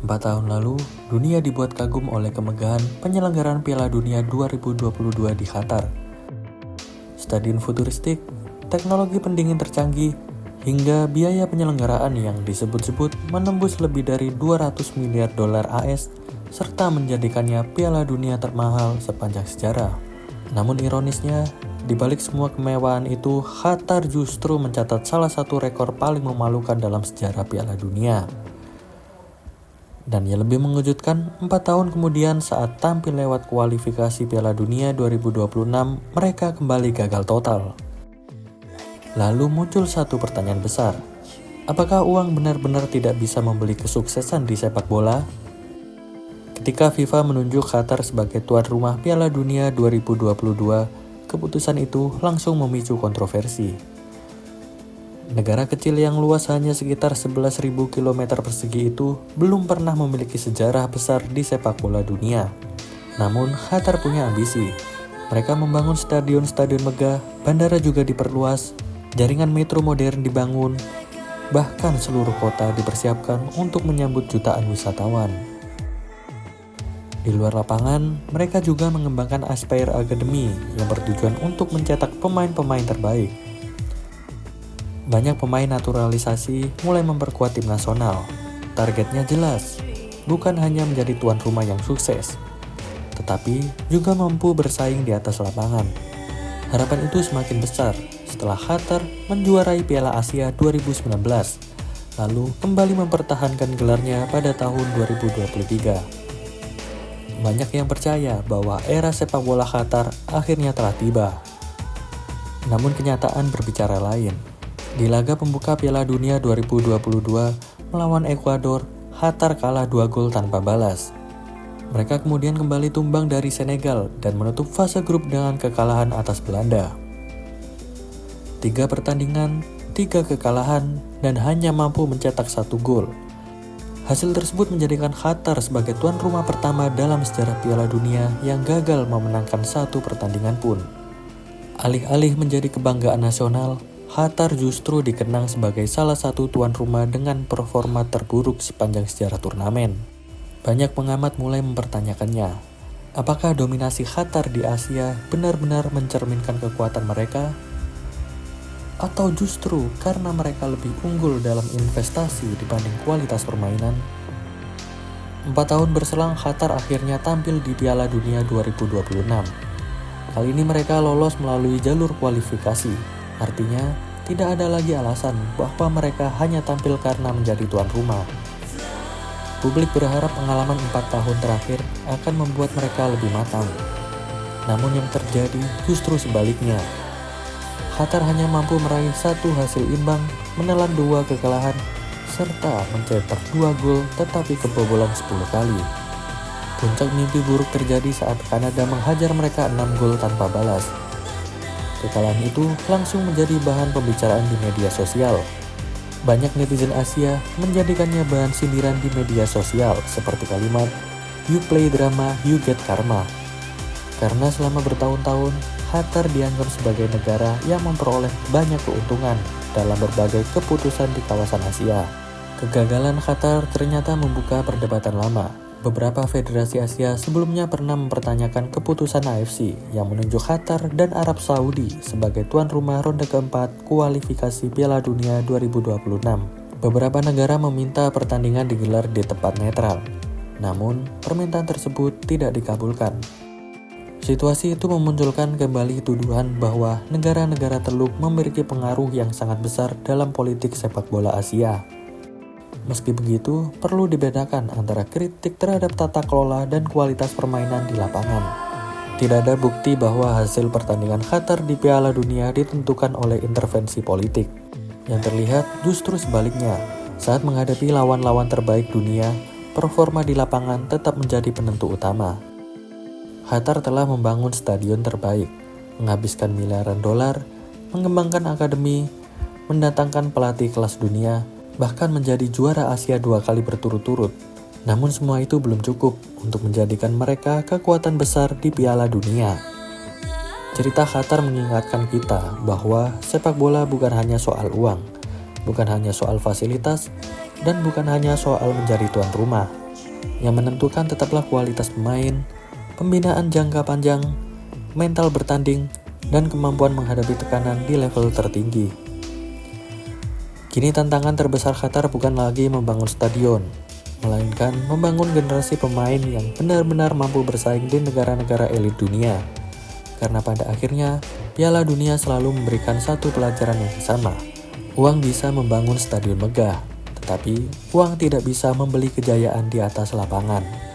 4 tahun lalu, dunia dibuat kagum oleh kemegahan penyelenggaraan Piala Dunia 2022 di Qatar. Stadion futuristik, teknologi pendingin tercanggih, hingga biaya penyelenggaraan yang disebut-sebut menembus lebih dari 200 miliar dolar AS, serta menjadikannya Piala Dunia termahal sepanjang sejarah. Namun ironisnya, di balik semua kemewahan itu, Qatar justru mencatat salah satu rekor paling memalukan dalam sejarah Piala Dunia. Dan yang lebih mengejutkan, 4 tahun kemudian saat tampil lewat kualifikasi Piala Dunia 2026, mereka kembali gagal total. Lalu muncul satu pertanyaan besar. Apakah uang benar-benar tidak bisa membeli kesuksesan di sepak bola? Ketika FIFA menunjuk Qatar sebagai tuan rumah Piala Dunia 2022, keputusan itu langsung memicu kontroversi. Negara kecil yang luas hanya sekitar 11.000 km persegi itu belum pernah memiliki sejarah besar di sepak bola dunia. Namun, Qatar punya ambisi. Mereka membangun stadion-stadion megah, bandara juga diperluas, jaringan metro modern dibangun, bahkan seluruh kota dipersiapkan untuk menyambut jutaan wisatawan. Di luar lapangan, mereka juga mengembangkan Aspire Academy yang bertujuan untuk mencetak pemain-pemain terbaik. Banyak pemain naturalisasi mulai memperkuat tim nasional. Targetnya jelas, bukan hanya menjadi tuan rumah yang sukses, tetapi juga mampu bersaing di atas lapangan. Harapan itu semakin besar setelah Qatar menjuarai Piala Asia 2019, lalu kembali mempertahankan gelarnya pada tahun 2023. Banyak yang percaya bahwa era sepak bola Qatar akhirnya telah tiba. Namun kenyataan berbicara lain. Di laga pembuka Piala Dunia 2022 melawan Ekuador, Qatar kalah 2 gol tanpa balas. Mereka kemudian kembali tumbang dari Senegal dan menutup fase grup dengan kekalahan atas Belanda. 3 pertandingan, 3 kekalahan, dan hanya mampu mencetak 1 gol. Hasil tersebut menjadikan Qatar sebagai tuan rumah pertama dalam sejarah Piala Dunia yang gagal memenangkan 1 pertandingan pun. Alih-alih menjadi kebanggaan nasional, Qatar justru dikenang sebagai salah satu tuan rumah dengan performa terburuk sepanjang sejarah turnamen. Banyak pengamat mulai mempertanyakannya, apakah dominasi Qatar di Asia benar-benar mencerminkan kekuatan mereka? Atau justru karena mereka lebih unggul dalam investasi dibanding kualitas permainan? 4 tahun berselang, Qatar akhirnya tampil di Piala Dunia 2026. Kali ini mereka lolos melalui jalur kualifikasi. Artinya, tidak ada lagi alasan bahwa mereka hanya tampil karena menjadi tuan rumah. Publik berharap pengalaman 4 tahun terakhir akan membuat mereka lebih matang. Namun yang terjadi justru sebaliknya. Qatar hanya mampu meraih 1 hasil imbang, menelan 2 kekalahan, serta mencetak 2 gol tetapi kebobolan 10 kali. Puncak mimpi buruk terjadi saat Kanada menghajar mereka 6 gol tanpa balas. Kekalahan itu langsung menjadi bahan pembicaraan di media sosial. Banyak netizen Asia menjadikannya bahan sindiran di media sosial seperti kalimat, "You play drama, you get karma." Karena selama bertahun-tahun, Qatar dianggap sebagai negara yang memperoleh banyak keuntungan dalam berbagai keputusan di kawasan Asia. Kegagalan Qatar ternyata membuka perdebatan lama. Beberapa federasi Asia sebelumnya pernah mempertanyakan keputusan AFC yang menunjuk Qatar dan Arab Saudi sebagai tuan rumah ronde keempat kualifikasi Piala Dunia 2026. Beberapa negara meminta pertandingan digelar di tempat netral. Namun, permintaan tersebut tidak dikabulkan. Situasi itu memunculkan kembali tuduhan bahwa negara-negara Teluk memiliki pengaruh yang sangat besar dalam politik sepak bola Asia. Meski begitu, perlu dibedakan antara kritik terhadap tata kelola dan kualitas permainan di lapangan. Tidak ada bukti bahwa hasil pertandingan Qatar di Piala Dunia ditentukan oleh intervensi politik. Yang terlihat justru sebaliknya, saat menghadapi lawan-lawan terbaik dunia, performa di lapangan tetap menjadi penentu utama. Qatar telah membangun stadion terbaik, menghabiskan miliaran dolar, mengembangkan akademi, mendatangkan pelatih kelas dunia, bahkan menjadi juara Asia 2 kali berturut-turut. Namun semua itu belum cukup untuk menjadikan mereka kekuatan besar di Piala Dunia. Cerita Qatar mengingatkan kita bahwa sepak bola bukan hanya soal uang, bukan hanya soal fasilitas, dan bukan hanya soal menjadi tuan rumah. Yang menentukan tetaplah kualitas pemain, pembinaan jangka panjang, mental bertanding, dan kemampuan menghadapi tekanan di level tertinggi. Kini tantangan terbesar Qatar bukan lagi membangun stadion, melainkan membangun generasi pemain yang benar-benar mampu bersaing di negara-negara elit dunia. Karena pada akhirnya, Piala Dunia selalu memberikan satu pelajaran yang sama. Uang bisa membangun stadion megah, tetapi uang tidak bisa membeli kejayaan di atas lapangan.